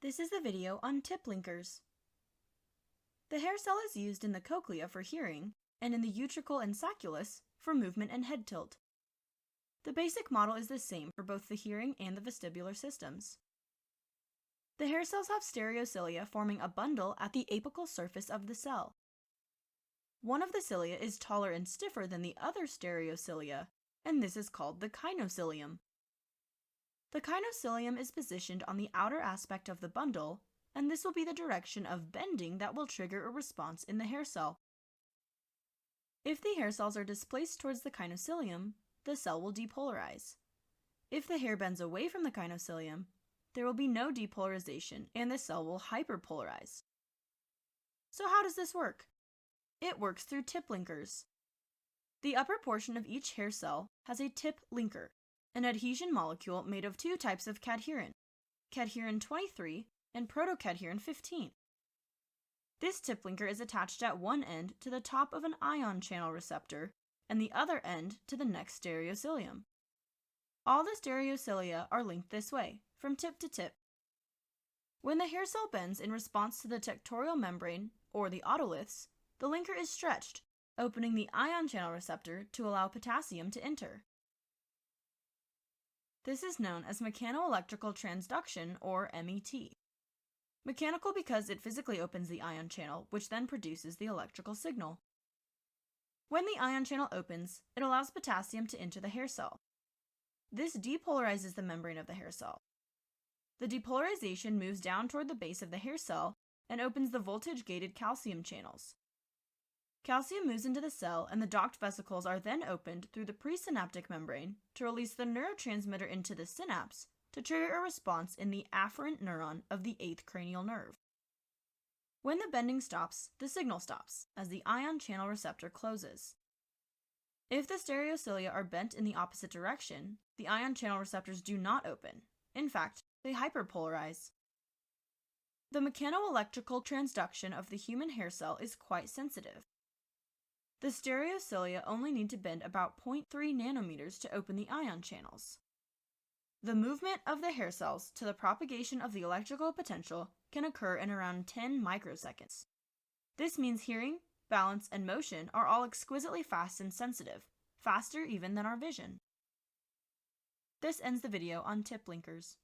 This is a video on tip linkers. The hair cell is used in the cochlea for hearing, and in the utricle and sacculus for movement and head tilt. The basic model is the same for both the hearing and the vestibular systems. The hair cells have stereocilia forming a bundle at the apical surface of the cell. One of the cilia is taller and stiffer than the other stereocilia, and this is called the kinocilium. The kinocilium is positioned on the outer aspect of the bundle, and this will be the direction of bending that will trigger a response in the hair cell. If the hair cells are displaced towards the kinocilium, the cell will depolarize. If the hair bends away from the kinocilium, there will be no depolarization and the cell will hyperpolarize. So how does this work? It works through tip linkers. The upper portion of each hair cell has a tip linker, an adhesion molecule made of two types of cadherin, cadherin 23 and protocadherin 15. This tip linker is attached at one end to the top of an ion channel receptor and the other end to the next stereocilium. All the stereocilia are linked this way, from tip to tip. When the hair cell bends in response to the tectorial membrane, or the otoliths, the linker is stretched, opening the ion channel receptor to allow potassium to enter. This is known as mechanoelectrical transduction, or MET. Mechanical because it physically opens the ion channel, which then produces the electrical signal. When the ion channel opens, it allows potassium to enter the hair cell. This depolarizes the membrane of the hair cell. The depolarization moves down toward the base of the hair cell and opens the voltage-gated calcium channels. Calcium moves into the cell and the docked vesicles are then opened through the presynaptic membrane to release the neurotransmitter into the synapse to trigger a response in the afferent neuron of the 8th cranial nerve. When the bending stops, the signal stops, as the ion channel receptor closes. If the stereocilia are bent in the opposite direction, the ion channel receptors do not open. In fact, they hyperpolarize. The mechanoelectrical transduction of the human hair cell is quite sensitive. The stereocilia only need to bend about 0.3 nanometers to open the ion channels. The movement of the hair cells to the propagation of the electrical potential can occur in around 10 microseconds. This means hearing, balance, and motion are all exquisitely fast and sensitive, faster even than our vision. This ends the video on tip linkers.